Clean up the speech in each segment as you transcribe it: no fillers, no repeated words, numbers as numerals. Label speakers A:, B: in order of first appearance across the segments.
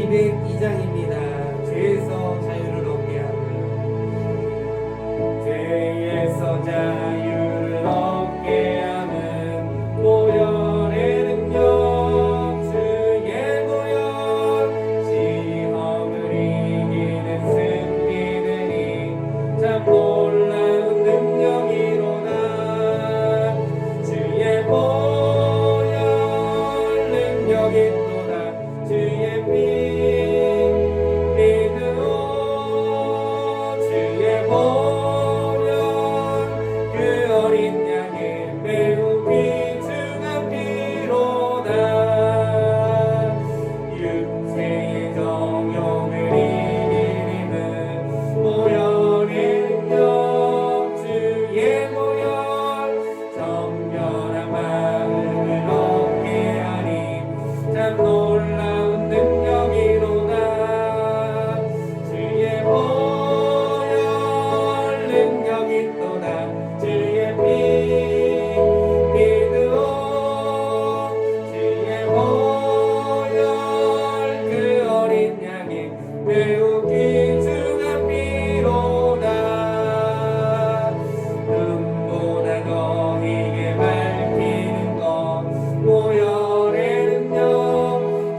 A: 202장입니다. 죄에서 자유를 얻게 하는. 죄에서 자유를 얻게 하는 보혈의 능력, 주의 보혈, 시험을 이기는 승리들이 참 놀라운 능력이로다. 주의 보혈 능력이 또다. 주의 피 믿으오. 주의 보혈 그 어린 양의 매우 귀중한 피로다. 육체의 정욕을 이기는 보혈의 능력, 주의 보혈 정결한 마음을 얻게 하니 참 놀라운 능력이로다. 주의 보혈 능력이 또다. 주의 피 믿으오. 주의 보혈 그 어린 양의 매우 귀중한 피로다. 눈보다 너희에게 밝히는 것 보혈의 능력,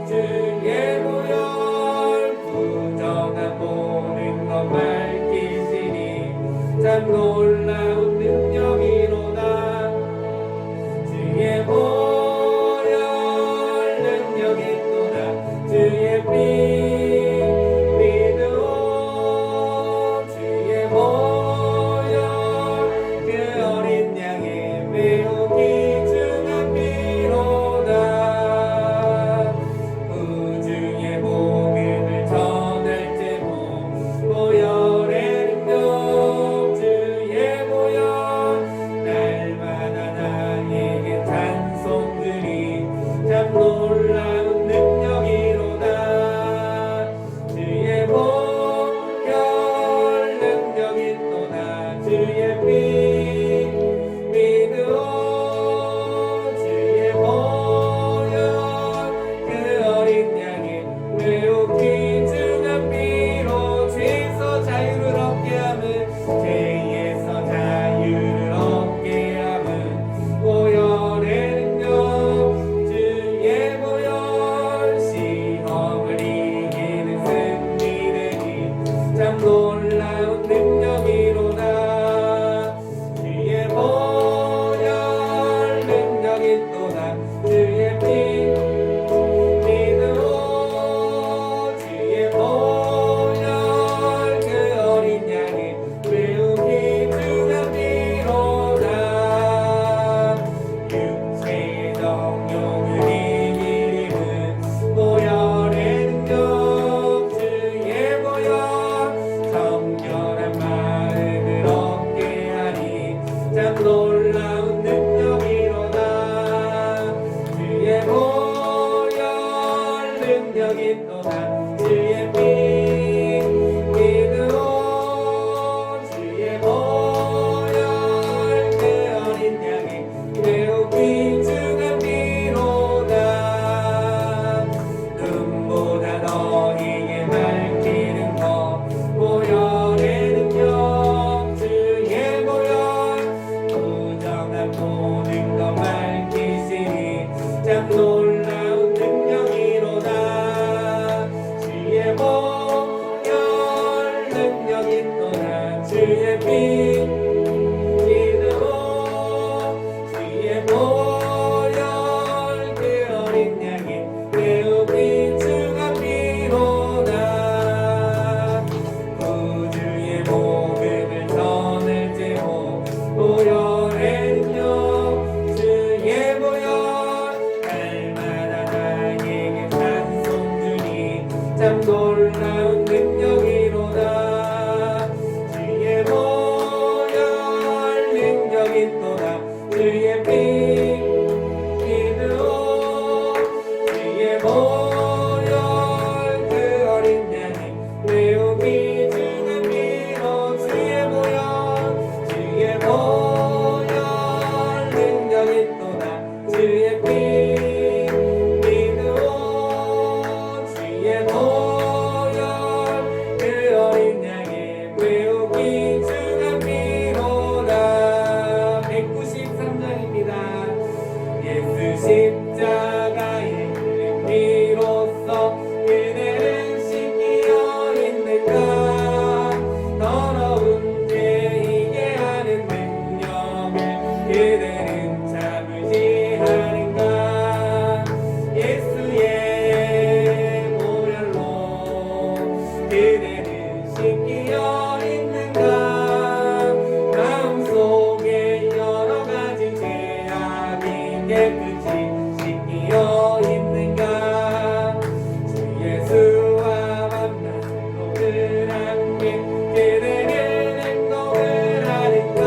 A: 주의 보혈 부정한 모든 것 밝히시니 참 놀라운 능력이로다. 주의 보혈 능력이 또다. 주의 피 믿으오. 주의 보혈 그 어린 양의 매우 귀중한 피로다. 우주의 복음을 전할 제목 보혈의 능력, 주의 보혈 날마다 나에게 찬송들이 참 놀라운 능력이로다. 주의 보혈 능력이 또다. 주의 피 믿으오. 주의 보혈 그 어린 양의 매우 귀중한 피로 죄에서 자유를 얻게 함은, 죄에서 자유를 얻게 함은 보혈의 능력, 주의 보혈 시험을 이기는 승리들이 참 놀라운 능력이로다. 주의 보혈 능력이 또다. 주의 피 믿으오. 주의 보혈 그 어린 양의 매우 귀중한 피로다. 육체의 정욕을 이기는 보혈의 능력, 주의 보혈 정결한 마음을 얻게 하니 참 놀라운 능력이로다. 주의 보혈 능력이 또다. 주의 피 믿으오. 주의 보혈 그 어린 양의 매우 귀중한 피로다. 눈보다 너희에게 밝히는 것 보혈의 능력, 주의 보혈 부정한 모든 것 밝히시니 참 놀라운 능력이로다. 주의 보혈 능력이 또다. 주의 피 믿으오. 주의 보혈 그 어린 양의 매우 귀중한 피로다. 우주의 복음을 전할 제목 보혈의 능력, 주의 보혈 날마다 나에게 찬송주니 참 놀라운 능력이로다. 주의 보혈 능력이 또다. 주의 피 믿으오. 주의 보혈 그 어린 양의 매우 귀중한 피로, 주의 보혈 능력이 또다. 주의 피 믿으오. 주의 보혈 그대는 씻기어 있는가 마음속에 여러 가지 죄악이 깨끗이 씻기어 있는가 주 예수와 만나서 늘 함께 그대는 행동을 하는가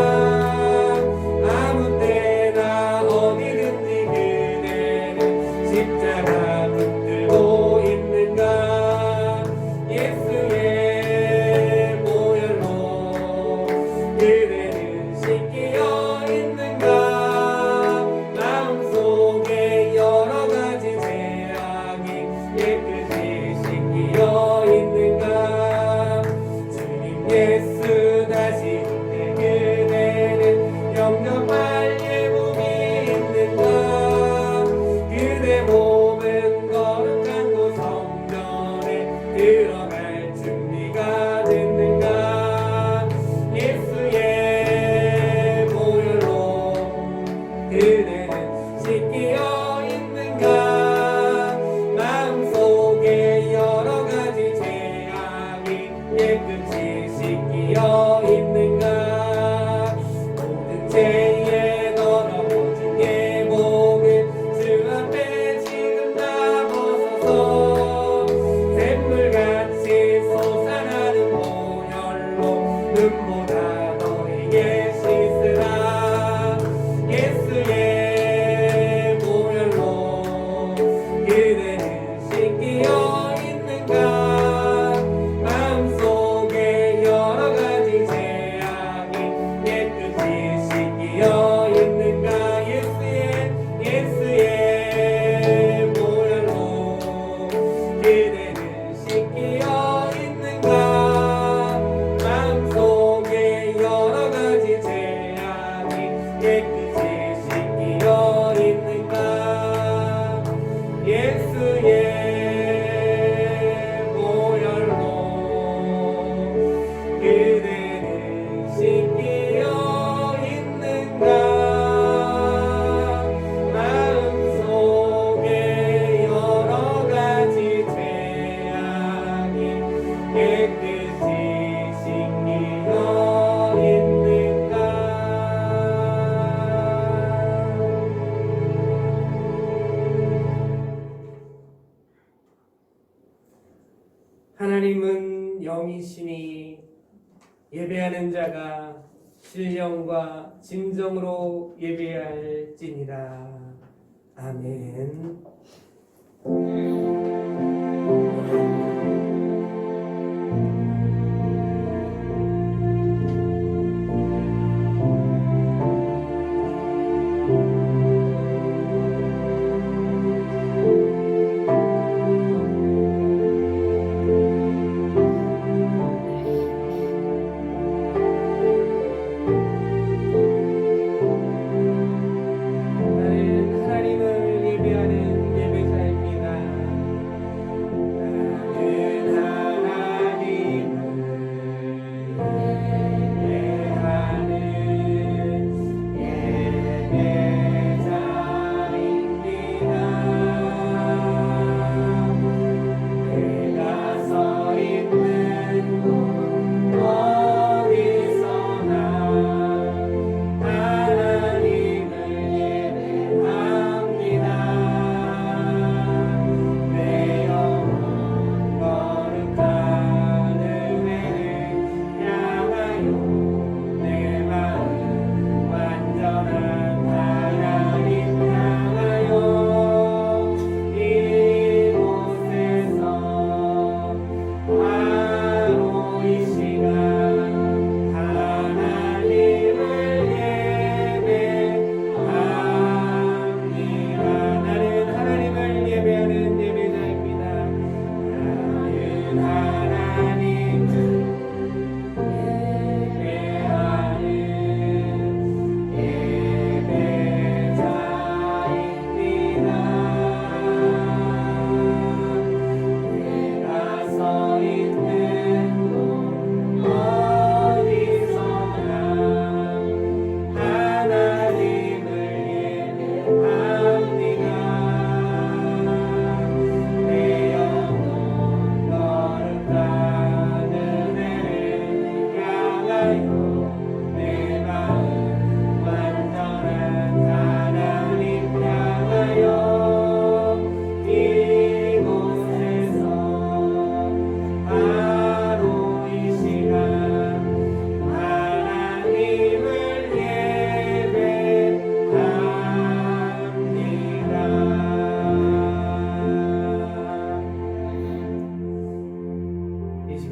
A: 아무 때나 어디든지 그대는 십자가 붙들고 있는가 예수의 보혈로 그대는 씻기어 있는가 마음속에 여러 가지 죄악이 깨끗이 씻기어 있는가 주님 예수 다시 올 때 그대는 영접할 예복이 있는가 그대 몸은 거룩한 곳 성전에 들어갈 준비가 됐는가 예수의 보혈로 그대는 씻기어 있는가 마음속에 여러 가지 죄악이 깨끗이 씻기어 있는가 모든 죄에 더러워진 예복을 주 앞에 지금 다 벗어서 샘물같이 솟아나는 보혈로 눈보다 너에게 씻으라 예수의 보혈로 그대는 씻기어 있는가 마음속에 여러 가지 죄악이 깨끗이 씻기어 있는가 예수의 보혈로 그대는 씻기어 있는가 마음속에 여러 가지 죄악이 깨끗이 씻기어 있는가 예수의 보혈로 그대는 씻기어 있는가 마음속에 여러 가지 죄악이 깨끗이 씻기어 있는가 하나님은 영이시니 예배하는 자가 신령과 진정으로 예배할지니라. 아멘.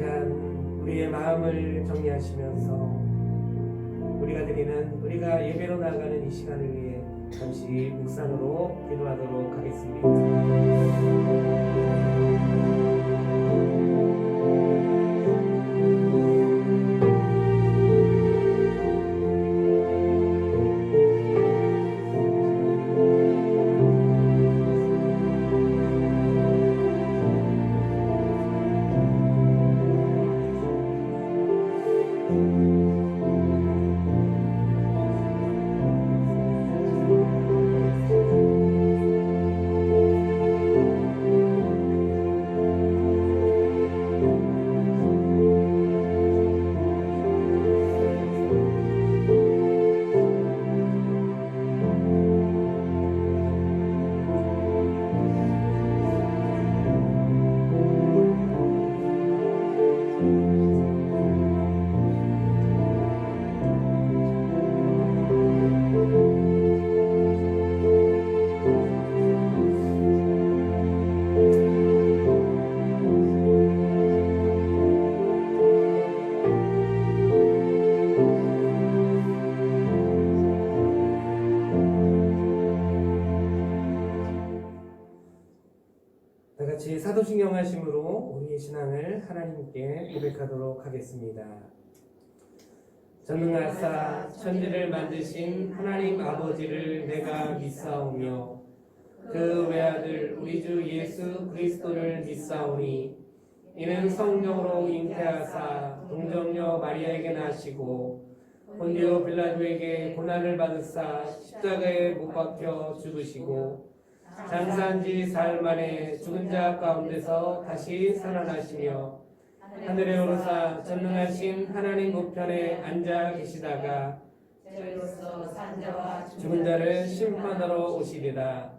A: 시간 우리의 마음을 정리하시면서 우리가 예배로 나아가는 이 시간을 위해 잠시 묵상으로 기도하도록 하겠습니다. 같이 사도신경 하심으로 우리의 신앙을 하나님께 고백하도록 하겠습니다. 전능하사 천지를 만드신 하나님 아버지를 내가 믿사오며 그 외아들 우리 주 예수 그리스도를 믿사오니 이는 성령으로 잉태하사 동정녀 마리아에게 나시고 본디오 빌라도에게 고난을 받으사 십자가에 못 박혀 죽으시고 장사한 지 사흘 만에 죽은 자 가운데서 다시 살아나시며 하늘에 오르사 전능하신 하나님 우편에 앉아 계시다가 저희로서 산자와 죽은 자를 심판하러 오시리라.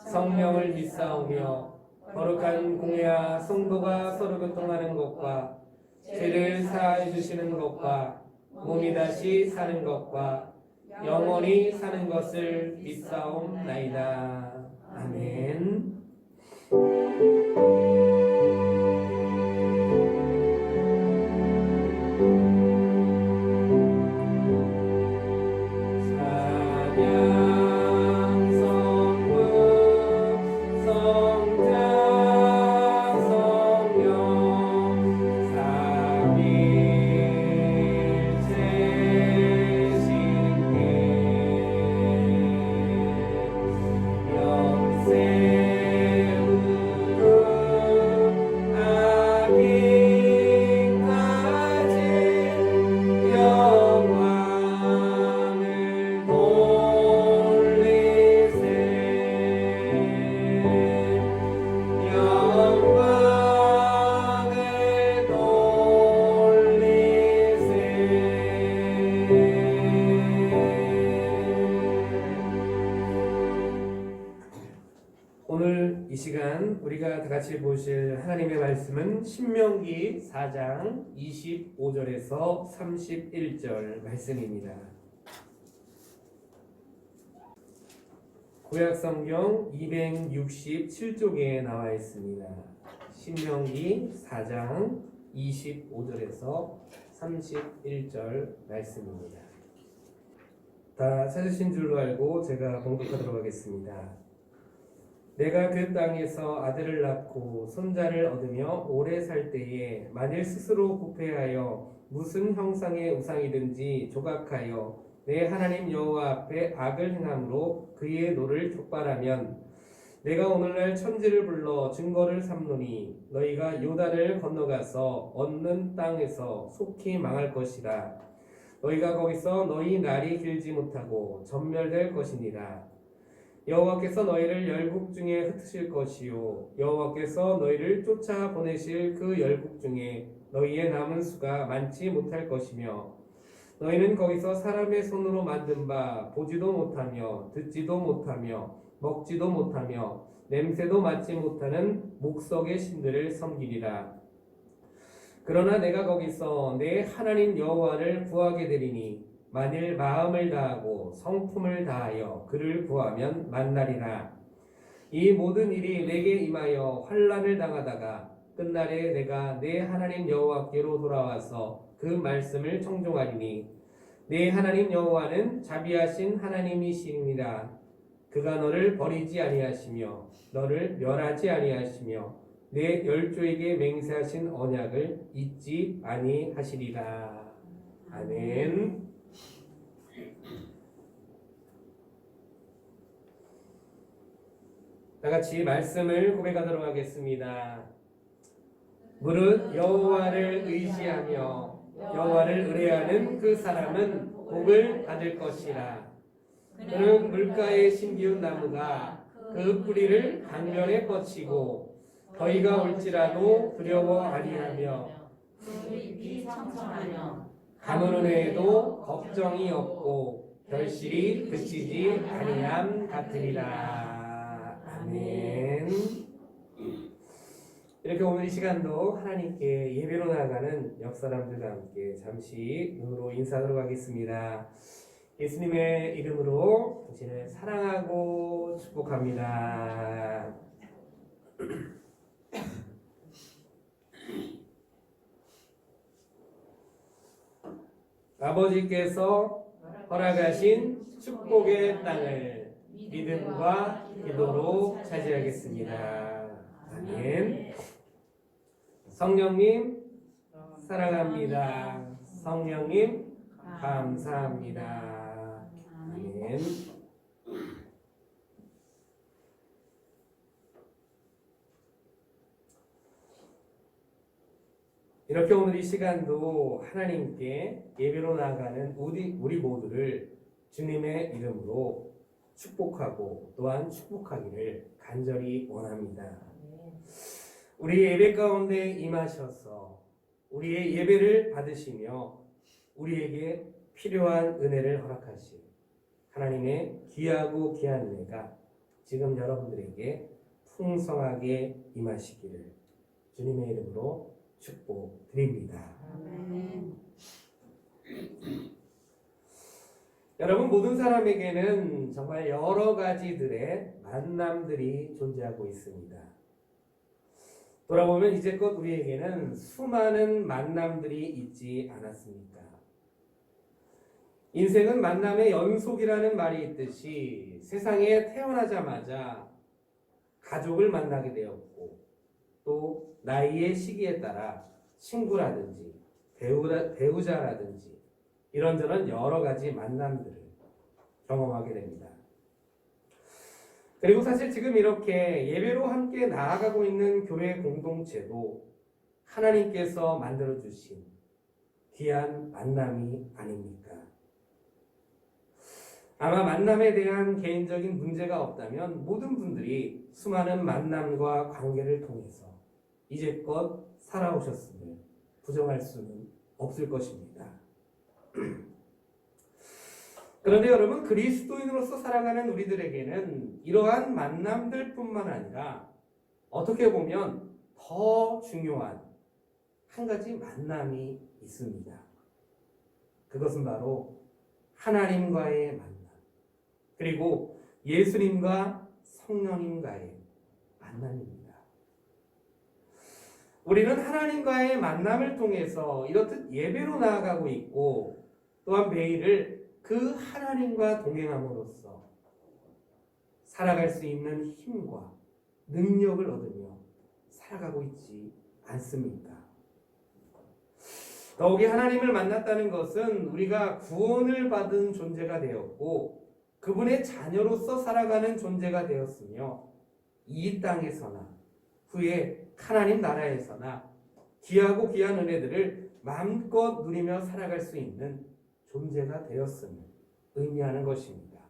A: 성령을 믿사오며 거룩한 공회와 성도가 서로 교통하는 것과 죄를 사하여 주시는 것과 몸이 다시 사는 것과 영원히 사는 것을 믿사옵나이다. 아멘. 오늘 이 시간 우리가 다 같이 보실 하나님의 말씀은 신명기 4장 25절에서 31절 말씀입니다. 구약성경 267쪽에 나와 있습니다. 신명기 4장 25절에서 31절 말씀입니다. 다 찾으신 줄로 알고 제가 봉독하도록 하겠습니다. 내가 그 땅에서 아들을 낳고 손자를 얻으며 오래 살 때에 만일 스스로 부패하여 무슨 형상의 우상이든지 조각하여 내 하나님 여호와 앞에 악을 행함으로 그의 노를 촉발하면 내가 오늘날 천지를 불러 증거를 삼노니 너희가 요단을 건너가서 얻는 땅에서 속히 망할 것이라. 너희가 거기서 너희 날이 길지 못하고 전멸될 것이니라. 여호와께서 너희를 열국 중에 흩으실 것이요 여호와께서 너희를 쫓아 보내실 그 열국 중에 너희의 남은 수가 많지 못할 것이며 너희는 거기서 사람의 손으로 만든 바 보지도 못하며 듣지도 못하며 먹지도 못하며 냄새도 맡지 못하는 목석의 신들을 섬기리라. 그러나 내가 거기서 내 하나님 여호와를 구하게 되리니 만일 마음을 다하고 성품을 다하여 그를 구하면 만나리라. 이 모든 일이 내게 임하여 환난을 당하다가 끝날에 내가 내 하나님 여호와께로 돌아와서 그 말씀을 청종하리니 내 하나님 여호와는 자비하신 하나님이시니라. 그가 너를 버리지 아니하시며 너를 멸하지 아니하시며 내 열조에게 맹세하신 언약을 잊지 아니하시리라. 아멘. 다같이 말씀을 고백하도록 하겠습니다. 무릇 여호와를 의지하며 여호와를 의뢰하는 그 사람은 복을 받을 것이라. 그는 물가에 심기운 나무가 그 뿌리를 강변에 뻗치고 더위가 올지라도 두려워 아니하며
B: 그 잎이 청청하며
A: 가무는 해에도 걱정이 없고 결실이 그치지 아니함 같으리라. 아멘. 이렇게 오늘 이 시간도 하나님께 예배로 나아가는 옆 사람들과 함께 잠시 눈으로 인사하도록 하겠습니다. 예수님의 이름으로 당신을 사랑하고 축복합니다. 아버지께서 허락하신 축복의 땅을 믿음과 기도로 차지하겠습니다. 아멘. 성령님 사랑합니다. 성령님 감사합니다. 아멘. 이렇게 오늘 이 시간도 하나님께 예배로 나아가는 우리 모두를 주님의 이름으로 축복하고 또한 축복하기를 간절히 원합니다. 우리 예배 가운데 임하셔서 우리의 예배를 받으시며 우리에게 필요한 은혜를 허락하신 하나님의 귀하고 귀한 은혜가 지금 여러분들에게 풍성하게 임하시기를 주님의 이름으로 축복드립니다.
B: 아멘.
A: 여러분, 모든 사람에게는 정말 여러 가지들의 만남들이 존재하고 있습니다. 돌아보면 이제껏 우리에게는 수많은 만남들이 있지 않았습니까? 인생은 만남의 연속이라는 말이 있듯이 세상에 태어나자마자 가족을 만나게 되었고 또 나이의 시기에 따라 친구라든지 배우자라든지 이런저런 여러 가지 만남들을 경험하게 됩니다. 그리고 사실 지금 이렇게 예배로 함께 나아가고 있는 교회 공동체도 하나님께서 만들어주신 귀한 만남이 아닙니까? 아마 만남에 대한 개인적인 문제가 없다면 모든 분들이 수많은 만남과 관계를 통해서 이제껏 살아오셨음을 부정할 수는 없을 것입니다. 그런데 여러분, 그리스도인으로서 살아가는 우리들에게는 이러한 만남들뿐만 아니라 어떻게 보면 더 중요한 한 가지 만남이 있습니다. 그것은 바로 하나님과의 만남, 그리고 예수님과 성령님과의 만남입니다. 우리는 하나님과의 만남을 통해서 이렇듯 예배로 나아가고 있고 또한 매일을 그 하나님과 동행함으로써 살아갈 수 있는 힘과 능력을 얻으며 살아가고 있지 않습니까? 더욱이 하나님을 만났다는 것은 우리가 구원을 받은 존재가 되었고 그분의 자녀로서 살아가는 존재가 되었으며 이 땅에서나 후에 하나님 나라에서나 귀하고 귀한 은혜들을 마음껏 누리며 살아갈 수 있는 존재가 되었음을 의미하는 것입니다.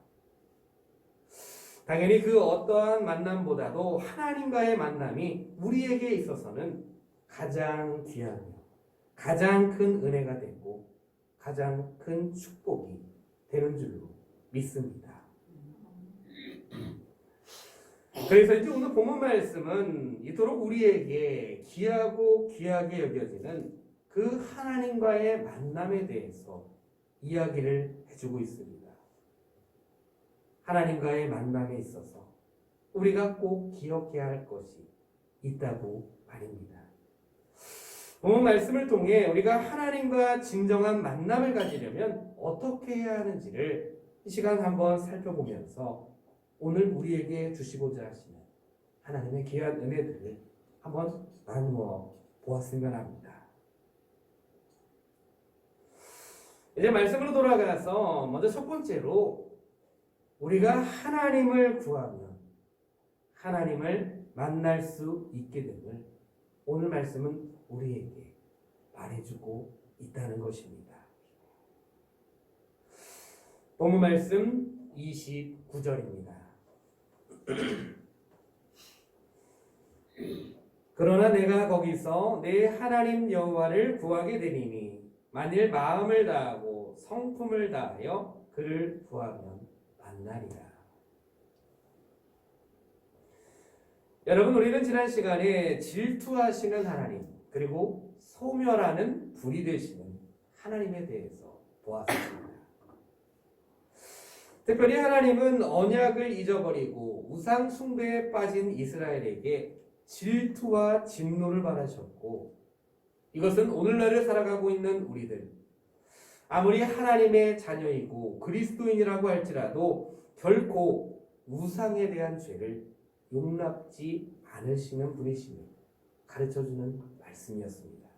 A: 당연히 그 어떠한 만남보다도 하나님과의 만남이 우리에게 있어서는 가장 귀하며 가장 큰 은혜가 되고 가장 큰 축복이 되는 줄로 믿습니다. 그래서 이제 오늘 본문 말씀은 이토록 우리에게 귀하고 귀하게 여겨지는 그 하나님과의 만남에 대해서 이야기를 해주고 있습니다. 하나님과의 만남에 있어서 우리가 꼭 기억해야 할 것이 있다고 말입니다. 본문 말씀을 통해 우리가 하나님과 진정한 만남을 가지려면 어떻게 해야 하는지를 이 시간 한번 살펴보면서 오늘 우리에게 주시고자 하시는 하나님의 귀한 은혜들을 한번 나누어 보았으면 합니다. 이제 말씀으로 돌아가서 먼저 첫 번째로 우리가 하나님을 구하면 하나님을 만날 수 있게 됨을 오늘 말씀은 우리에게 말해주고 있다는 것입니다. 본문 말씀 29절입니다. 그러나 내가 거기서 내 하나님 여호와를 구하게 되리니 만일 마음을 다하고 성품을 다하여 그를 구하면 만나리라. 여러분, 우리는 지난 시간에 질투하시는 하나님 그리고 소멸하는 불이 되시는 하나님에 대해서 보았습니다. 특별히 하나님은 언약을 잊어버리고 우상 숭배에 빠진 이스라엘에게 질투와 진노를 바라셨고, 이것은 오늘날을 살아가고 있는 우리들, 아무리 하나님의 자녀이고 그리스도인이라고 할지라도 결코 우상에 대한 죄를 용납지 않으시는 분이심을 가르쳐주는 말씀이었습니다.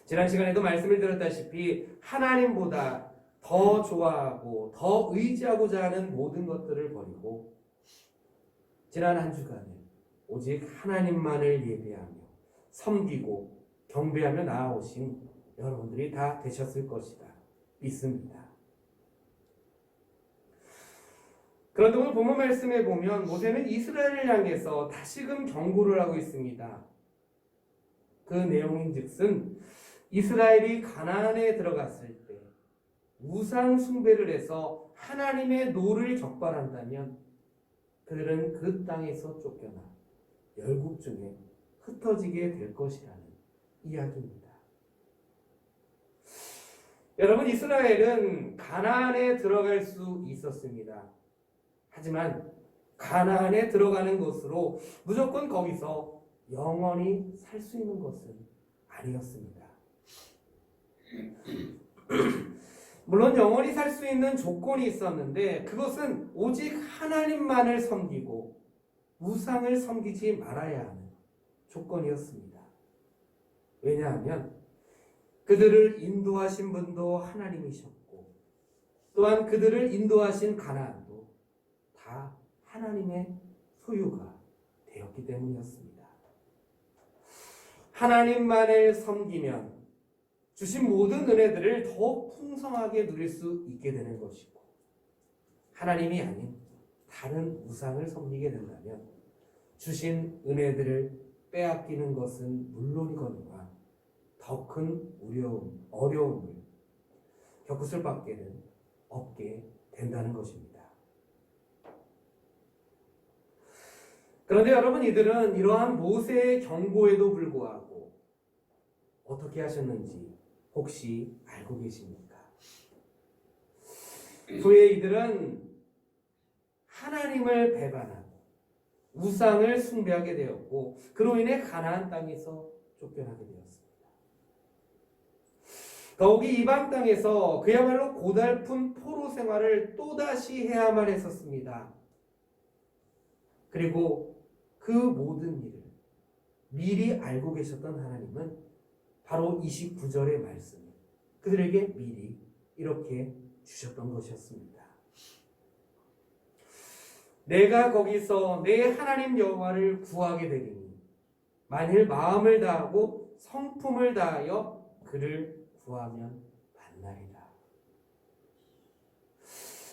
A: 지난 시간에도 말씀을 드렸다시피 하나님보다 더 좋아하고 더 의지하고자 하는 모든 것들을 버리고 지난 한 주간은 오직 하나님만을 예배하며 섬기고 경배하며 나아오신 여러분들이 다 되셨을 것이다 믿습니다. 그런데 오늘 본문 말씀에 보면 모세는 이스라엘을 향해서 다시금 경고를 하고 있습니다. 그 내용인즉슨 이스라엘이 가나안에 들어갔을 때 우상 숭배를 해서 하나님의 노를 적발한다면 그들은 그 땅에서 쫓겨나 열국 중에 흩어지게 될 것이라는 이야기입니다. 여러분, 이스라엘은 가나안에 들어갈 수 있었습니다. 하지만 가나안에 들어가는 것으로 무조건 거기서 영원히 살 수 있는 것은 아니었습니다. 물론 영원히 살 수 있는 조건이 있었는데 그것은 오직 하나님만을 섬기고 우상을 섬기지 말아야 하는 조건이었습니다. 왜냐하면 그들을 인도하신 분도 하나님이셨고 또한 그들을 인도하신 가나안도 다 하나님의 소유가 되었기 때문이었습니다. 하나님만을 섬기면 주신 모든 은혜들을 더 풍성하게 누릴 수 있게 되는 것이고, 하나님이 아닌 다른 우상을 섬기게 된다면 주신 은혜들을 빼앗기는 것은 물론이거니와 더 큰 어려움을 겪을 수밖에 없게 된다는 것입니다. 그런데 여러분, 이들은 이러한 모세의 경고에도 불구하고 어떻게 하셨는지 혹시 알고 계십니까? 후에 이들은 하나님을 배반하고 우상을 숭배하게 되었고 그로 인해 가나안 땅에서 쫓겨나게 되었습니다. 더욱이 이방 땅에서 그야말로 고달픈 포로 생활을 또다시 해야만 했었습니다. 그리고 그 모든 일을 미리 알고 계셨던 하나님은 바로 29절의 말씀을 그들에게 미리 이렇게 주셨던 것이었습니다. 내가 거기서 내 하나님 여호와를 구하게 되리니 만일 마음을 다하고 성품을 다하여 그를 구하면 만나리라.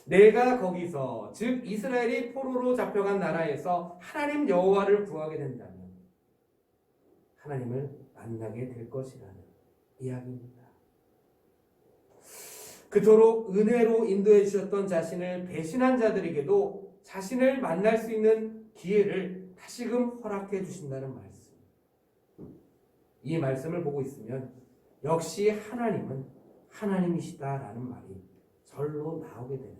A: 내가 거기서 즉 이스라엘이 포로로 잡혀간 나라에서 하나님 여호와를 구하게 된다면 하나님을 만나게 될 것이라는 이야기입니다. 그토록 은혜로 인도해 주셨던 자신을 배신한 자들에게도 자신을 만날 수 있는 기회를 다시금 허락해 주신다는 말씀. 이 말씀을 보고 있으면 역시 하나님은 하나님이시다라는 말이 절로 나오게 되는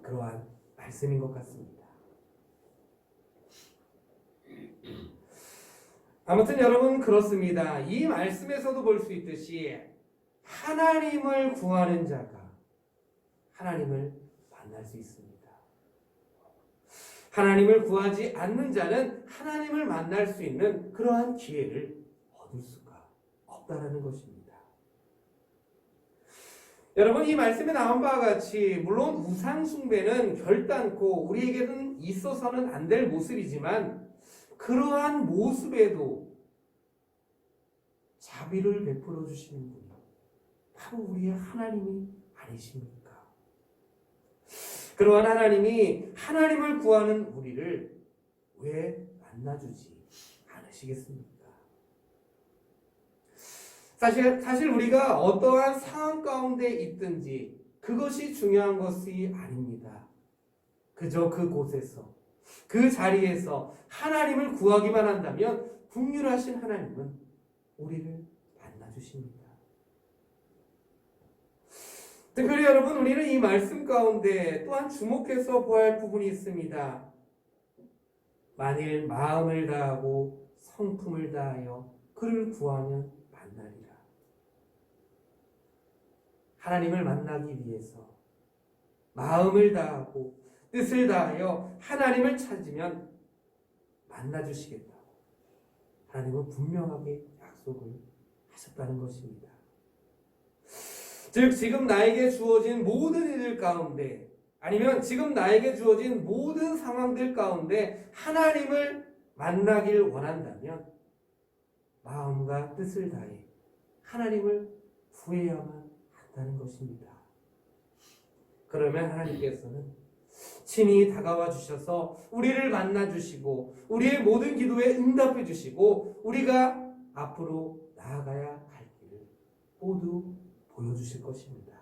A: 그러한 말씀인 것 같습니다. 아무튼 여러분 그렇습니다. 이 말씀에서도 볼 수 있듯이 하나님을 구하는 자가 하나님을 만날 수 있습니다. 하나님을 구하지 않는 자는 하나님을 만날 수 있는 그러한 기회를 얻을 수가 없다라는 것입니다. 여러분 이 말씀에 나온 바와 같이 물론 우상 숭배는 결단코 우리에게는 있어서는 안 될 모습이지만 그러한 모습에도 자비를 베풀어 주시는 분이 바로 우리의 하나님이 아니십니까? 그러한 하나님이 하나님을 구하는 우리를 왜 만나주지 않으시겠습니까? 사실 우리가 어떠한 상황 가운데 있든지 그것이 중요한 것이 아닙니다. 그저 그곳에서 그 자리에서 하나님을 구하기만 한다면 긍휼하신 하나님은 우리를 만나주십니다. 특별히 여러분 우리는 이 말씀 가운데 또한 주목해서 보아야 할 부분이 있습니다. 만일 마음을 다하고 성품을 다하여 그를 구하면 만나리라. 하나님을 만나기 위해서 마음을 다하고 뜻을 다하여 하나님을 찾으면 만나주시겠다고 하나님은 분명하게 약속을 하셨다는 것입니다. 즉 지금 나에게 주어진 모든 일들 가운데 아니면 지금 나에게 주어진 모든 상황들 가운데 하나님을 만나길 원한다면 마음과 뜻을 다해 하나님을 구해야만 한다는 것입니다. 그러면 하나님께서는 친히 다가와 주셔서 우리를 만나 주시고 우리의 모든 기도에 응답해 주시고 우리가 앞으로 나아가야 할 길을 모두 보여주실 것입니다.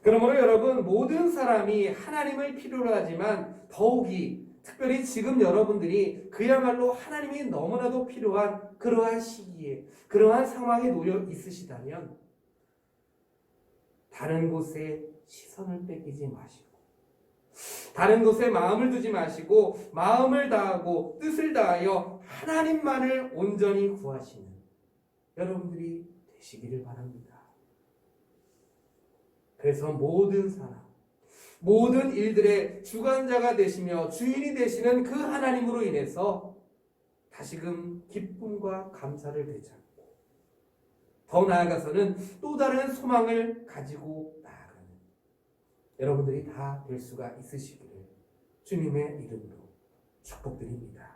A: 그러므로 여러분 모든 사람이 하나님을 필요로 하지만 더욱이 특별히 지금 여러분들이 그야말로 하나님이 너무나도 필요한 그러한 시기에 그러한 상황에 놓여 있으시다면 다른 곳에 시선을 뺏기지 마시고 다른 곳에 마음을 두지 마시고 마음을 다하고 뜻을 다하여 하나님만을 온전히 구하시는 여러분들이 되시기를 바랍니다. 그래서 모든 사람, 모든 일들의 주관자가 되시며 주인이 되시는 그 하나님으로 인해서 다시금 기쁨과 감사를 되찾고 더 나아가서는 또 다른 소망을 가지고 나아가는 여러분들이 다 될 수가 있으시기를 주님의 이름으로 축복드립니다.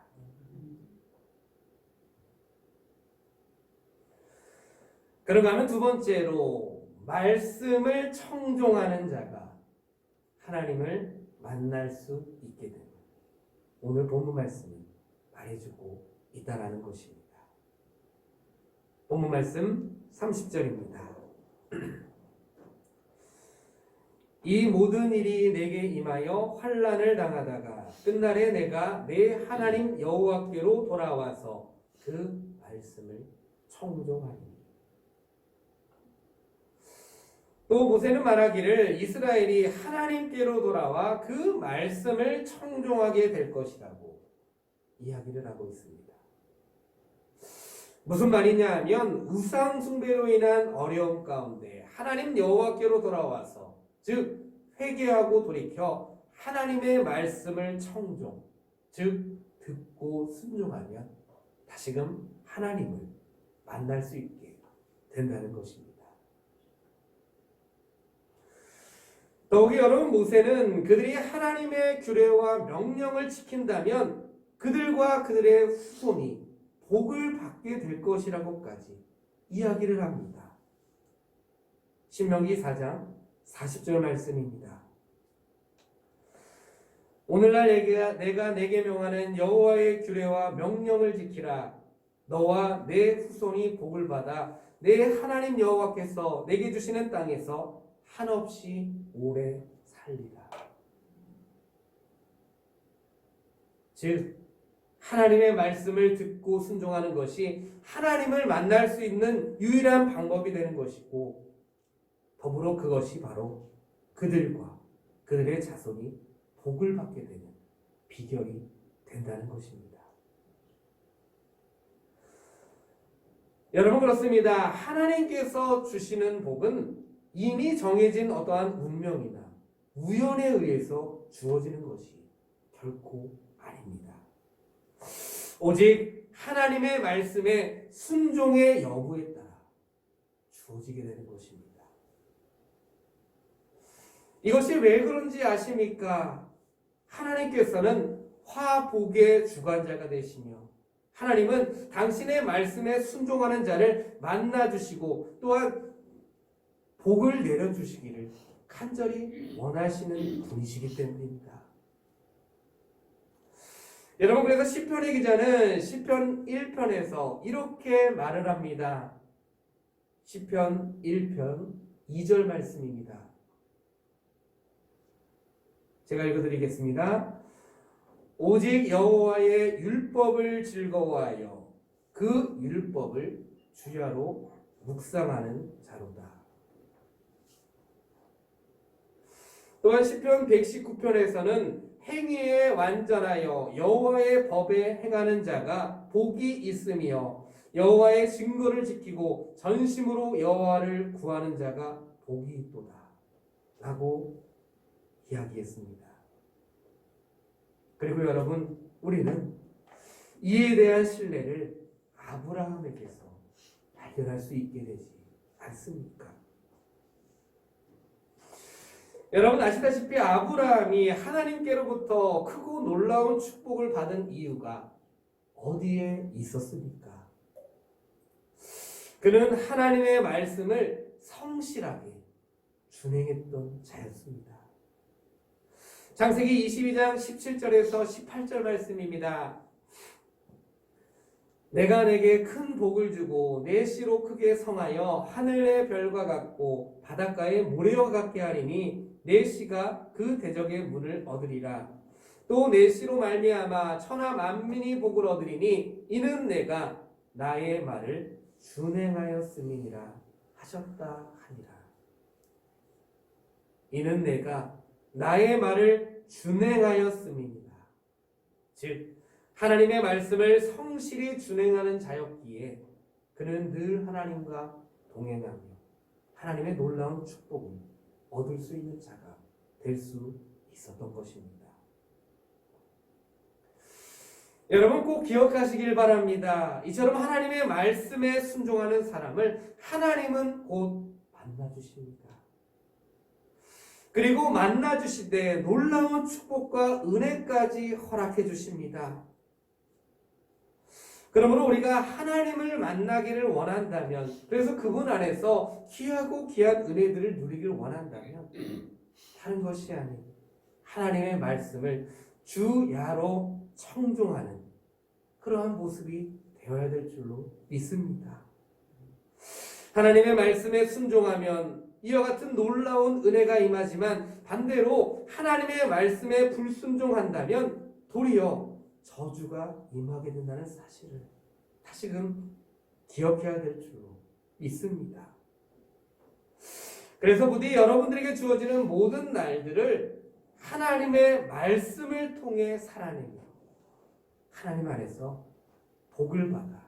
A: 그런가 하면 두 번째로 말씀을 청종하는 자가 하나님을 만날 수 있게 되는 오늘 본문 말씀이 말해주고 있다는 것입니다. 본문 말씀 30절입니다. 이 모든 일이 내게 임하여 환난을 당하다가 끝날에 내가 내 하나님 여호와께로 돌아와서 그 말씀을 청종하리니 또 모세는 말하기를 이스라엘이 하나님께로 돌아와 그 말씀을 청종하게 될 것이라고 이야기를 하고 있습니다. 무슨 말이냐 하면 우상 숭배로 인한 어려움 가운데 하나님 여호와께로 돌아와서 즉 회개하고 돌이켜 하나님의 말씀을 청종 즉 듣고 순종하면 다시금 하나님을 만날 수 있게 된다는 것입니다. 더욱이 여러분 모세는 그들이 하나님의 규례와 명령을 지킨다면 그들과 그들의 후손이 복을 받게 될 것이라고까지 이야기를 합니다. 신명기 4장 40절 말씀입니다. 오늘날 내가 내게 명하는 여호와의 규례와 명령을 지키라. 너와 내 후손이 복을 받아 내 하나님 여호와께서 내게 주시는 땅에서 한없이 오래 살리라. 즉 하나님의 말씀을 듣고 순종하는 것이 하나님을 만날 수 있는 유일한 방법이 되는 것이고 더불어 그것이 바로 그들과 그들의 자손이 복을 받게 되는 비결이 된다는 것입니다. 여러분 그렇습니다. 하나님께서 주시는 복은 이미 정해진 어떠한 운명이나 우연에 의해서 주어지는 것이 결코 아닙니다. 오직 하나님의 말씀에 순종의 여부에 따라 주어지게 되는 것입니다. 이것이 왜 그런지 아십니까? 하나님께서는 화복의 주관자가 되시며 하나님은 당신의 말씀에 순종하는 자를 만나주시고 또한 복을 내려주시기를 간절히 원하시는 분이시기 때문입니다. 여러분 그래서 시편의 기자는 시편 1편에서 이렇게 말을 합니다. 시편 1편 2절 말씀입니다. 제가 읽어드리겠습니다. 오직 여호와의 율법을 즐거워하여 그 율법을 주야로 묵상하는 자로다. 또한 시편 119편에서는 행위에 완전하여 여호와의 법에 행하는 자가 복이 있으며 여호와의 증거를 지키고 전심으로 여호와를 구하는 자가 복이 있도다 라고 이야기했습니다. 그리고 여러분 우리는 이에 대한 신뢰를 아브라함에게서 발견할 수 있게 되지 않습니까? 여러분 아시다시피 아브라함이 하나님께로부터 크고 놀라운 축복을 받은 이유가 어디에 있었습니까? 그는 하나님의 말씀을 성실하게 준행했던 자였습니다. 창세기 22장 17절에서 18절 말씀입니다. 내가 내게 큰 복을 주고 내 씨로 크게 성하여 하늘의 별과 같고 바닷가의 모래와 같게 하리니 내 씨가 그 대적의 문을 얻으리라. 또 내 씨로 말미암아 천하 만민이 복을 얻으리니 이는 내가 나의 말을 준행하였음이니라 하셨다 하니라. 이는 내가 나의 말을 준행하였음이니라. 즉 하나님의 말씀을 성실히 준행하는 자였기에 그는 늘 하나님과 동행하며 하나님의 놀라운 축복을 얻을 수 있는 자가 될 수 있었던 것입니다. 여러분 꼭 기억하시길 바랍니다. 이처럼 하나님의 말씀에 순종하는 사람을 하나님은 곧 만나주십니다. 그리고 만나주실 때 놀라운 축복과 은혜까지 허락해 주십니다. 그러므로 우리가 하나님을 만나기를 원한다면, 그래서 그분 안에서 귀하고 귀한 은혜들을 누리기를 원한다면 다른 것이 아닌 하나님의 말씀을 주야로 청종하는 그러한 모습이 되어야 될 줄로 믿습니다. 하나님의 말씀에 순종하면 이와 같은 놀라운 은혜가 임하지만 반대로 하나님의 말씀에 불순종한다면 도리어 저주가 임하게 된다는 사실을 다시금 기억해야 될 줄로 믿습니다. 그래서 부디 여러분들에게 주어지는 모든 날들을 하나님의 말씀을 통해 살아내며 하나님 안에서 복을 받아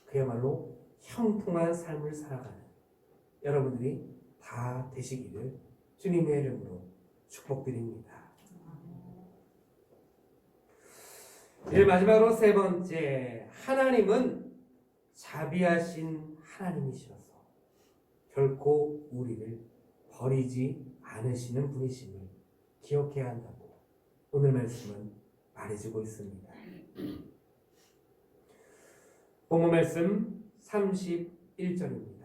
A: 그야말로 형통한 삶을 살아가는 여러분들이 다 되시기를 주님의 이름으로 축복드립니다. 이제 마지막으로 세 번째, 하나님은 자비하신 하나님이셔서 결코 우리를 버리지 않으시는 분이심을 기억해야 한다고 오늘 말씀은 말해주고 있습니다. 본문 말씀 31절입니다.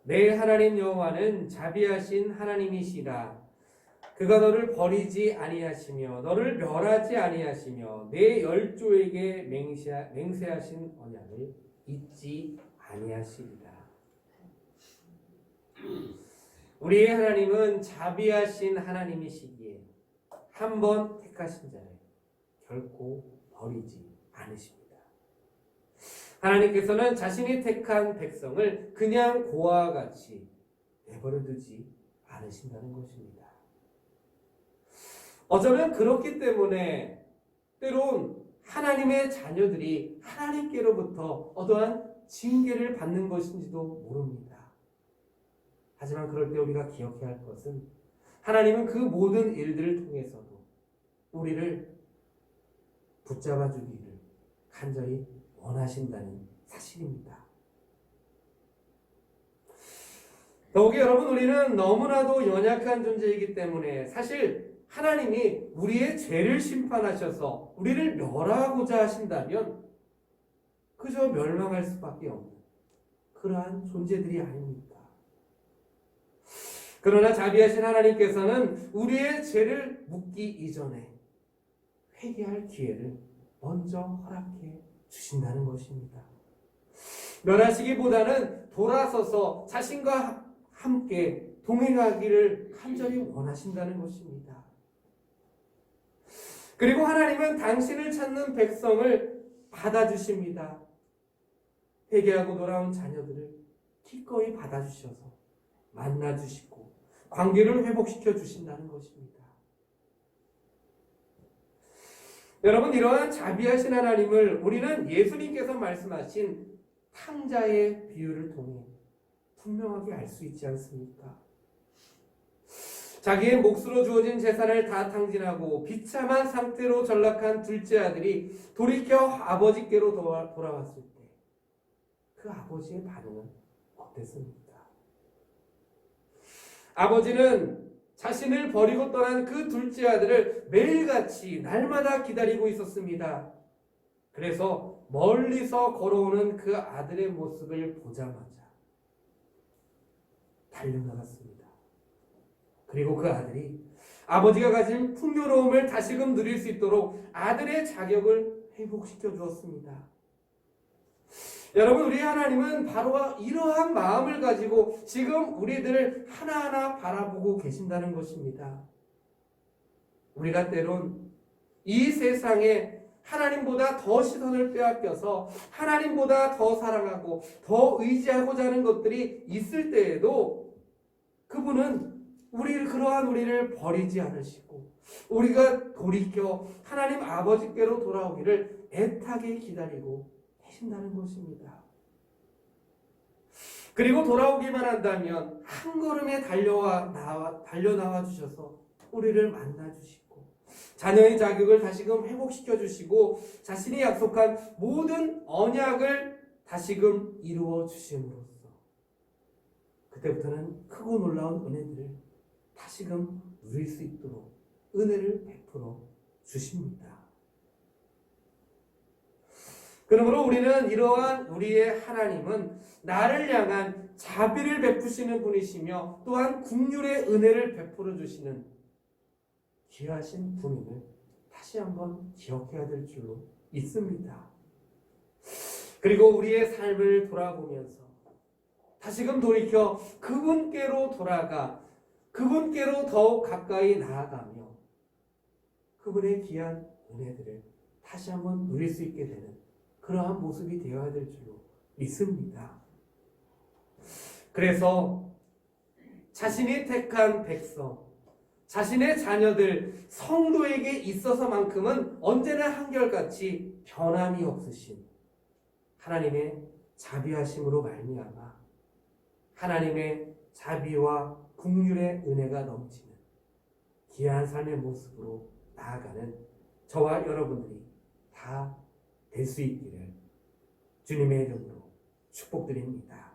A: 내 하나님 여호와는 자비하신 하나님이시라. 그가 너를 버리지 아니하시며 너를 멸하지 아니하시며 내 열조에게 맹세하신 언약을 잊지 아니하시리라. 우리의 하나님은 자비하신 하나님이시기에 한 번 택하신 자를 결코 버리지 않으십니다. 하나님께서는 자신이 택한 백성을 그냥 고아와 같이 내버려 두지 않으신다는 것입니다. 어쩌면 그렇기 때문에 때론 하나님의 자녀들이 하나님께로부터 어떠한 징계를 받는 것인지도 모릅니다. 하지만 그럴 때 우리가 기억해야 할 것은 하나님은 그 모든 일들을 통해서도 우리를 붙잡아 주기를 간절히 원하신다는 사실입니다. 더욱이 여러분, 우리는 너무나도 연약한 존재이기 때문에 사실 하나님이 우리의 죄를 심판하셔서 우리를 멸하고자 하신다면 그저 멸망할 수밖에 없는 그러한 존재들이 아닙니까? 그러나 자비하신 하나님께서는 우리의 죄를 묻기 이전에 회개할 기회를 먼저 허락해 주신다는 것입니다. 멸하시기보다는 돌아서서 자신과 함께 동행하기를 간절히 원하신다는 것입니다. 그리고 하나님은 당신을 찾는 백성을 받아주십니다. 회개하고 돌아온 자녀들을 기꺼이 받아주셔서 만나주시고 관계를 회복시켜 주신다는 것입니다. 여러분, 이러한 자비하신 하나님을 우리는 예수님께서 말씀하신 탕자의 비유를 통해 분명하게 알 수 있지 않습니까? 자기의 몫으로 주어진 재산을 다 탕진하고 비참한 상태로 전락한 둘째 아들이 돌이켜 아버지께로 돌아왔을 때 그 아버지의 반응은 어땠습니까? 아버지는 자신을 버리고 떠난 그 둘째 아들을 매일같이 날마다 기다리고 있었습니다. 그래서 멀리서 걸어오는 그 아들의 모습을 보자마자 달려나갔습니다. 그리고 그 아들이 아버지가 가진 풍요로움을 다시금 누릴 수 있도록 아들의 자격을 회복시켜 주었습니다. 여러분, 우리 하나님은 바로 이러한 마음을 가지고 지금 우리들을 하나하나 바라보고 계신다는 것입니다. 우리가 때론 이 세상에 하나님보다 더 시선을 빼앗겨서 하나님보다 더 사랑하고 더 의지하고자 하는 것들이 있을 때에도 그분은 그러한 우리를 버리지 않으시고 우리가 돌이켜 하나님 아버지께로 돌아오기를 애타게 기다리고 계신다는 것입니다. 그리고 돌아오기만 한다면 한 걸음에 달려나와 주셔서 우리를 만나 주시고 자녀의 자격을 다시금 회복시켜 주시고 자신이 약속한 모든 언약을 다시금 이루어 주심으로써 그때부터는 크고 놀라운 은혜들을 다시금 누릴 수 있도록 은혜를 베풀어 주십니다. 그러므로 우리는 이러한 우리의 하나님은 나를 향한 자비를 베푸시는 분이시며 또한 긍휼의 은혜를 베풀어 주시는 귀하신 분임을 다시 한번 기억해야 될 줄로 믿습니다. 그리고 우리의 삶을 돌아보면서 다시금 돌이켜 그분께로 돌아가 그분께로 더욱 가까이 나아가며 그분의 귀한 은혜들을 다시 한번 누릴 수 있게 되는 그러한 모습이 되어야 될 줄로 믿습니다. 그래서 자신이 택한 백성, 자신의 자녀들, 성도에게 있어서만큼은 언제나 한결같이 변함이 없으신 하나님의 자비하심으로 말미암아 하나님의 자비와 긍휼의 은혜가 넘치는 귀한 삶의 모습으로 나아가는 저와 여러분들이 다 될 수 있기를 주님의 이름으로 축복드립니다.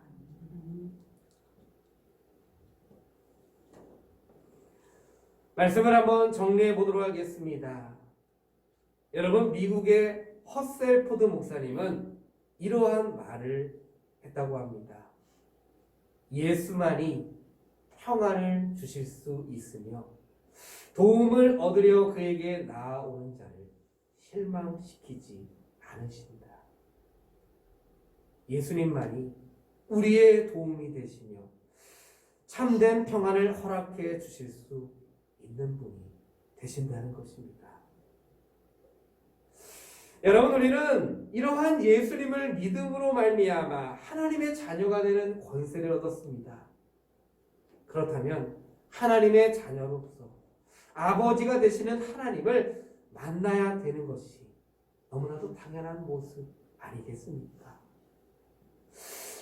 A: 말씀을 한번 정리해 보도록 하겠습니다. 여러분, 미국의 허셀포드 목사님은 이러한 말을 했다고 합니다. 예수만이 평안을 주실 수 있으며 도움을 얻으려 그에게 나아오는 자를 실망시키지 않으신다. 예수님만이 우리의 도움이 되시며 참된 평안을 허락해 주실 수 있는 분이 되신다는 것입니다. 여러분, 우리는 이러한 예수님을 믿음으로 말미암아 하나님의 자녀가 되는 권세를 얻었습니다. 그렇다면 하나님의 자녀로서 아버지가 되시는 하나님을 만나야 되는 것이 너무나도 당연한 모습 아니겠습니까?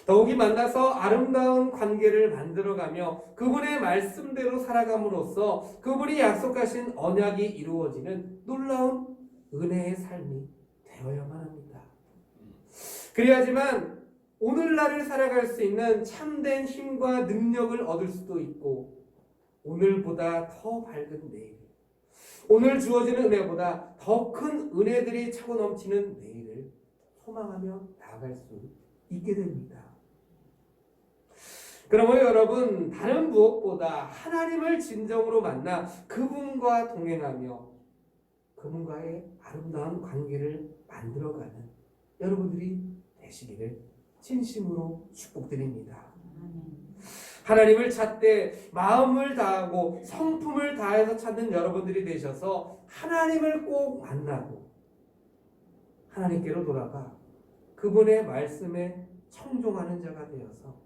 A: 더욱이 만나서 아름다운 관계를 만들어가며 그분의 말씀대로 살아감으로써 그분이 약속하신 언약이 이루어지는 놀라운 은혜의 삶이 되어야만 합니다. 그래야지만 오늘날을 살아갈 수 있는 참된 힘과 능력을 얻을 수도 있고 오늘보다 더 밝은 내일, 오늘 주어지는 은혜보다 더 큰 은혜들이 차고 넘치는 내일을 소망하며 나아갈 수 있게 됩니다. 그러므로 여러분, 다른 무엇보다 하나님을 진정으로 만나 그분과 동행하며 그분과의 아름다운 관계를 만들어가는 여러분들이 되시기를 진심으로 축복드립니다. 하나님을 찾되 마음을 다하고 성품을 다해서 찾는 여러분들이 되셔서 하나님을 꼭 만나고 하나님께로 돌아가 그분의 말씀에 청종하는 자가 되어서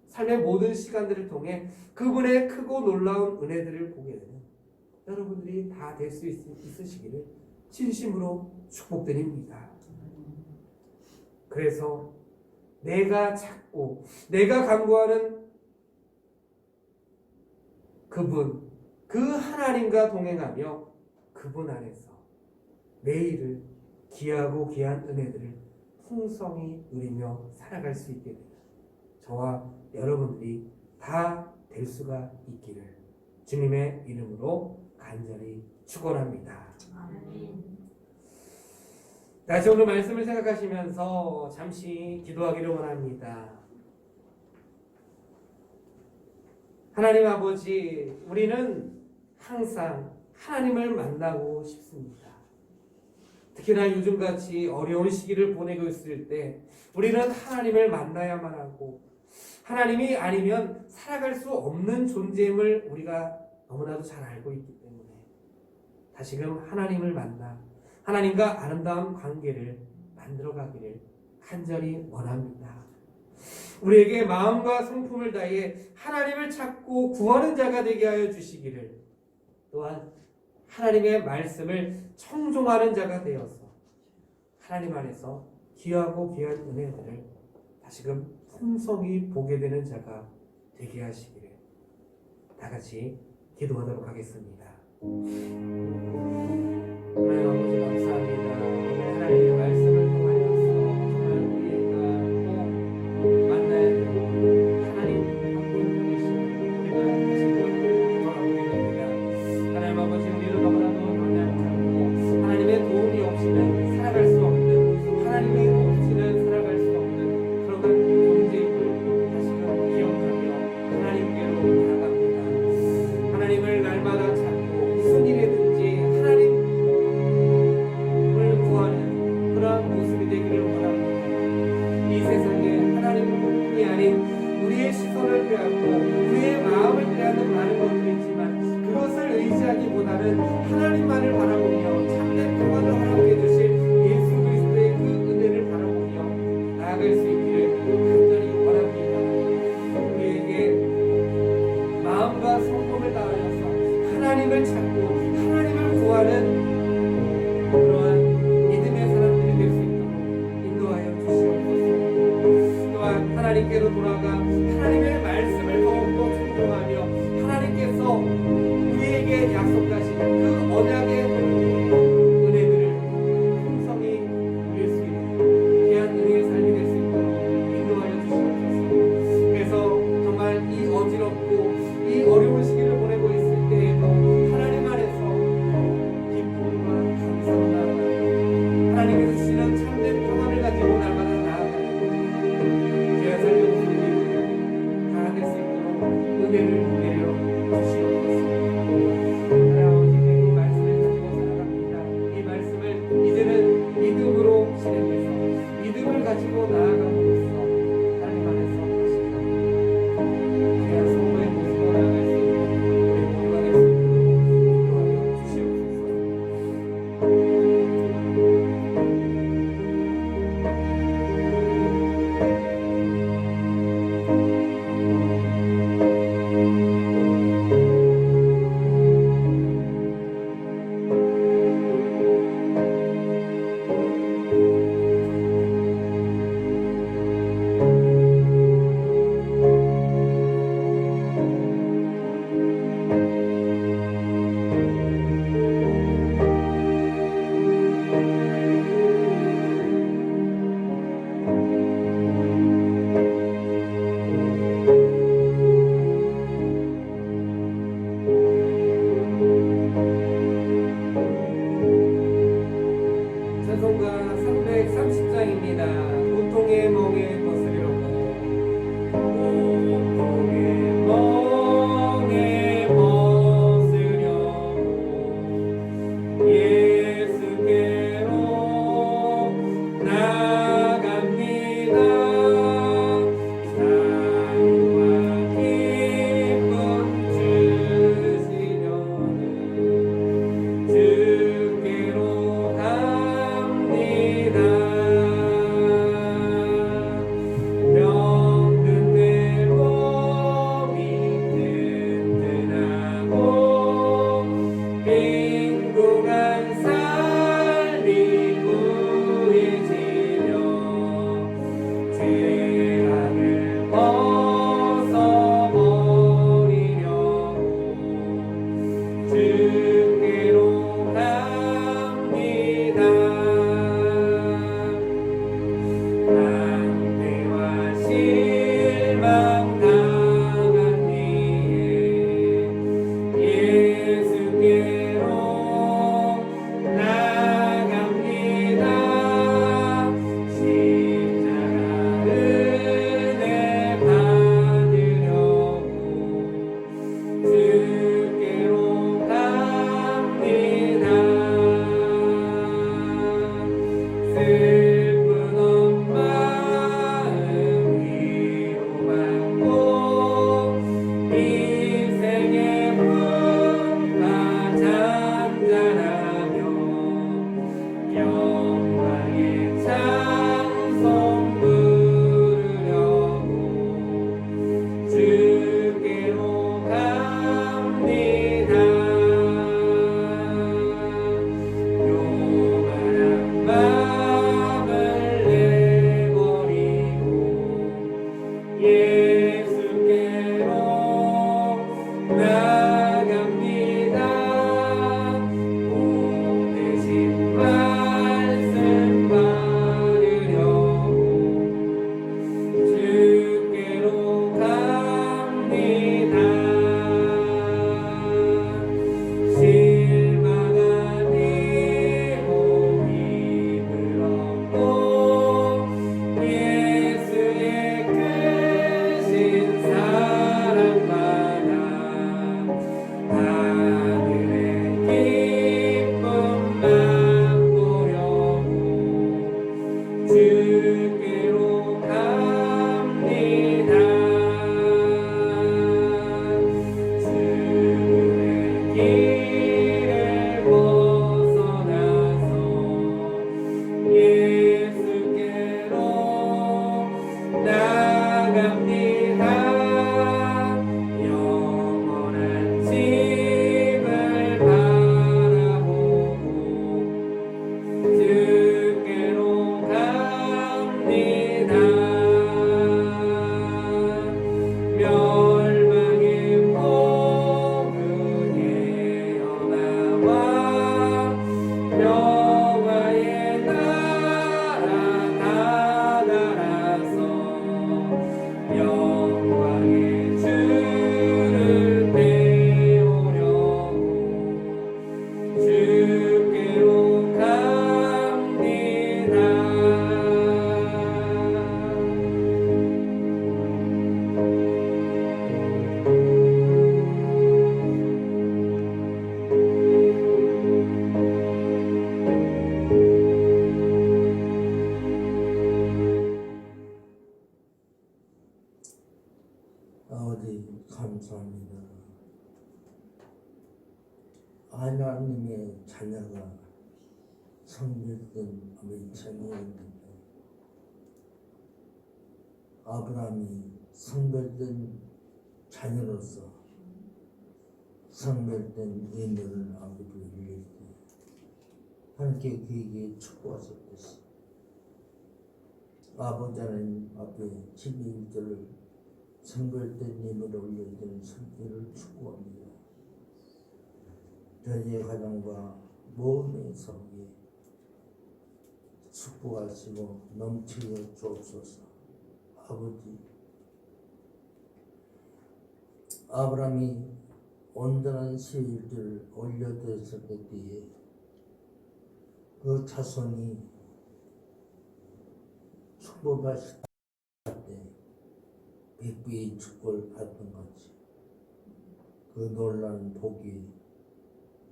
A: 삶의 모든 시간들을 통해 그분의 크고 놀라운 은혜들을 보게 되는 여러분들이 다 될 수 있으시기를 진심으로 축복드립니다. 그래서 내가 찾고 내가 간구하는 그분, 그 하나님과 동행하며 그분 안에서 내일을 귀하고 귀한 은혜들을 풍성히 누리며 살아갈 수 있게 되는 저와 여러분들이 다 될 수가 있기를 주님의 이름으로 간절히 축원합니다.
B: 아멘.
A: 다시 오늘 말씀을 생각하시면서 잠시 기도하기를 원합니다. 하나님 아버지, 우리는 항상 하나님을 만나고 싶습니다. 특히나 요즘같이 어려운 시기를 보내고 있을 때 우리는 하나님을 만나야만 하고 하나님이 아니면 살아갈 수 없는 존재임을 우리가 너무나도 잘 알고 있기 때문에 다시금 하나님을 만나 하나님과 아름다운 관계를 만들어가기를 간절히 원합니다. 우리에게 마음과 성품을 다해 하나님을 찾고 구하는 자가 되게 하여 주시기를, 또한 하나님의 말씀을 청종하는 자가 되어서 하나님 안에서 귀하고 귀한 은혜들을 다시금 풍성히 보게 되는 자가 되게 하시기를 다 같이 기도하도록 하겠습니다. 하나님 아버지 감사합니다. 오늘 하나님의 말씀을 통하여서 정말 우리가 꼭 만나야 되고 하나님 한 분이시니 우리가 지금 돌아오게 됩니다. 하나님 아버지, 우리는 너무나도 연약하고 하나님의 도움이 없이는 살아갈 수 없는, 하나님이 없이는 살아갈 수 없는 그런 존재임을 다시금 기억하며 하나님께로 나아갑니다. 하나님을 날마다 찾고 무슨 일이든지 하나님을 구하는 그러한 모습이 되기를 원합니다. 이 세상에 하나님이 아닌 우리의 시선을 빼앗고 우리의 마음을 빼앗는 많은 것들이 있지만 그것을 의지하기보다는 하나님만을 바라보며 참된 평안을 허락해 주실 예수 그리스도의 그 은혜를 바라보며 나아갈 수 있기를 간절히 원합니다. 우리에게 마음과 성품을 다하여서 하나님을 찾고 하나님을 구하는 그러한 믿음의 사람들이 될 수 있도록 인도하여 주시옵소서. 또한 하나님께로 돌아가 하나님의 말씀을 더욱더 존중하며 하나님께서 우리에게 약속하신 그 언약의 은혜들을 풍성히 누릴 수 있는 귀한 은혜의 삶이 될 수 있도록 인도하여 주시옵소서. 그래서 정말 이 어지럽고 이 어려운 시기를 보내고 있을 때에도 하나님 안에서 기쁨과 감사로 나아가고 하나님께서 주시는 참된 평안을 가지고 날마다 나아가고 죄와 삶의 모습이 다 될 수 있도록 은혜를 내려 주시옵소서. 하나님 아버지, 이 말씀을 가지고 살아갑니다. 이 말씀을 이제는 믿음으로 실행해서 믿음을 가지고 나아감으로써 하나님 안에서 다시금 귀한 성도의 모습으로 나아갈 수 있는 우리 모두가 될 수 있도록 인도하여 주시옵소서. 주께로 갑니다. 죽음의 길을 벗어나서 예수께로 나갑니다. 영원한 집을 바라보고 주께로 갑니다. 멸망의 포근에 어나와 평화의 나라 다다라서 영광의 주를 배우려고 주께로 갑니다.
C: 아버지 감사합니다. 하나님의 자녀가 성별된 아버지 자녀였는데 아브라함이 성별된 자녀로서 성별된 예물을 아버지께 올릴 때 하나님께 그에게 축복하셨듯이 아버지 하나님 앞에 12일절을 성별된 예물을 올려야 되는 성별을 축복합니다. 저희의 가정과 모든 성에 축복하시고 넘치게 주옵소서. 아버지, 아브라함이 온전한 세일들을 올려드렸을 때에 그 자손이 축복하실 때 백부의 축복을 받던 것이 그 놀라운 복이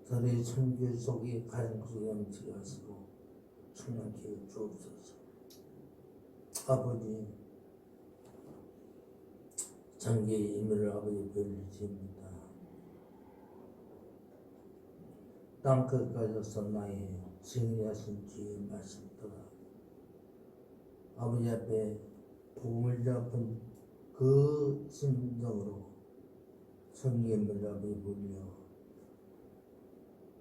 C: 저의 손길 속에 가정 속에 넘치게 하시고 충만케 주옵소서. 아버지, 장기의 임무를 아버지 돌리십니다. 땅끝까지서 나의 승리하신 주의 말씀 따라 아버지 앞에 복음을 잡은 그 심정으로 성경을 아버지 보며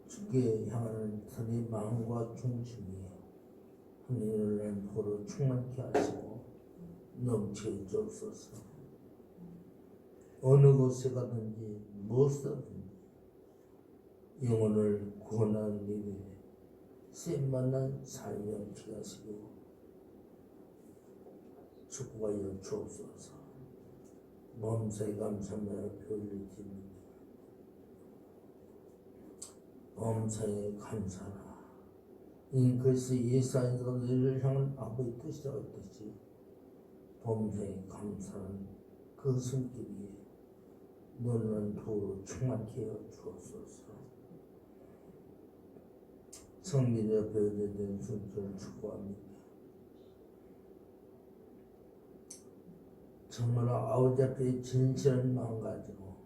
C: 주께 향하는 저의 마음과 중심이 하늘을 보러 충만케 하시고 넘치게 주옵소서. 어느 곳에 가든지 무엇을 하든지 영혼을 구원하는 일에 쓰임받는 삶이 넘치게 하시고 축복하여 주옵소서. 범사에 감사하며 올려드립니다. 범사에 감사라. 그래서 예수님께서 너희를 향한 아버지의 뜻이라 했듯이 범사에 감사한 그 손길이 놀라운 도로 충만케 하여 주옵소서. 성민의 배우에 대한 순서를 축복합니다. 정말 아버지 앞에 진실한 마음 가지고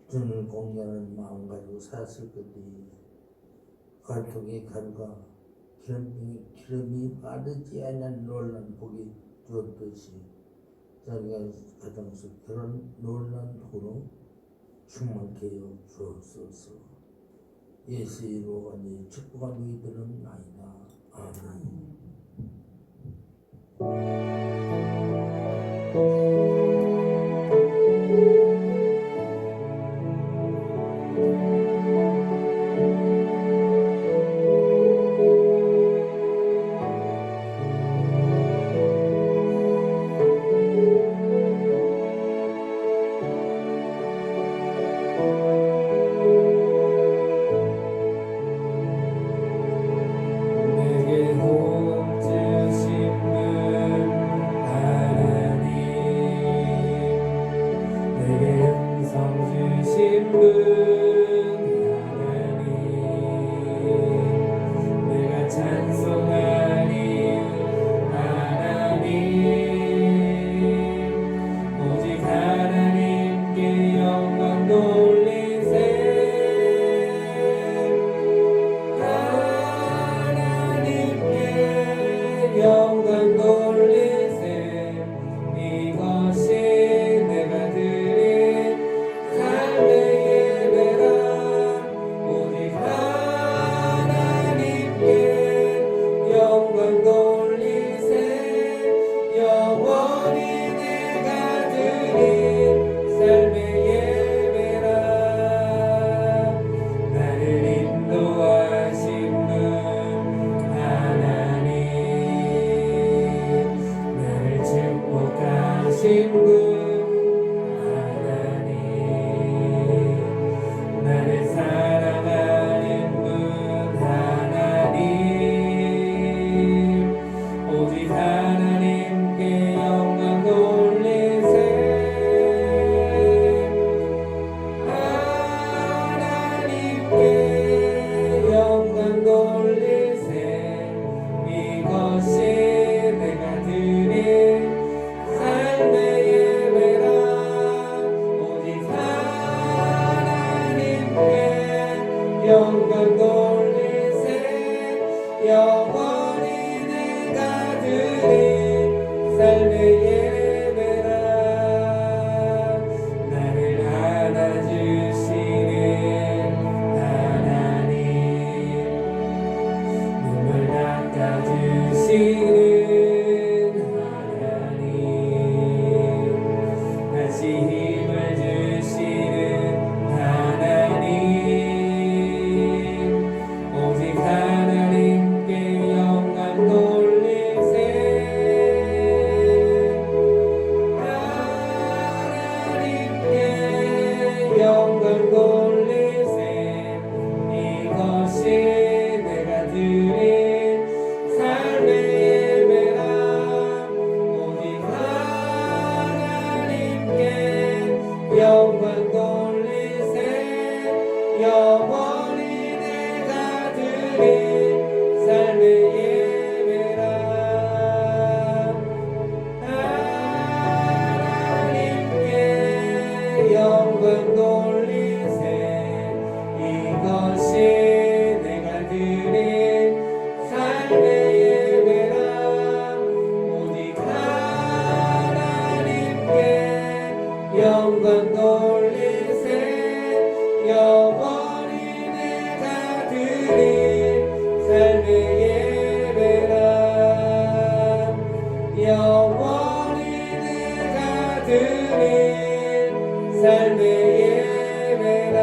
C: 주를 공개하는 마음 가지고 살았을 때에 갈통의 칼과 기름이 마르지 않는 놀란 복이 주었듯이 자기가 가정 속 그런 놀란 복으로 충만케 하여 주옵소서. 예수의 이름으로 간절히 축복하며 이들은 나이다. 아멘.
A: 내 삶의 예배라 나를 안아주시는 하나님 눈물 닦아주시는 하나님 다시 힘을 주시는 하나님 오직 하나님께 영광 돌리세 하나님께 영광 돌리세 이것이 내가 드린 삶의 예배라 오직 하나님께 영광 돌리세 영원히 내가 드린 삶의 예배라 하나님께 영광 돌리세 이것이 내가 드린 삶의 예배라 오직 하나님께 영광 돌리세 영원히 내가 드린 삶의 예배라 영원히 내가 드린 삶의 예배라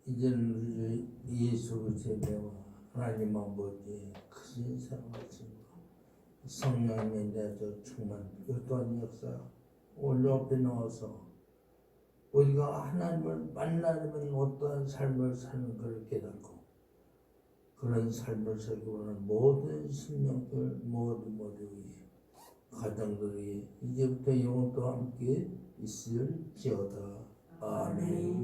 C: 이제는 우리 예수 제자와 하나님 아버지의 크신 사랑하심과 성령의 내조 충만 어떠한 역사 오늘 앞에 나와서 우리가 하나님을 만나려면 어떠한 삶을 사는 것을 깨닫고 그런 삶을 살기 원하는 모든 심령들 모두의 가정들이 이제부터 영원토 함께 있을지어다. 아멘.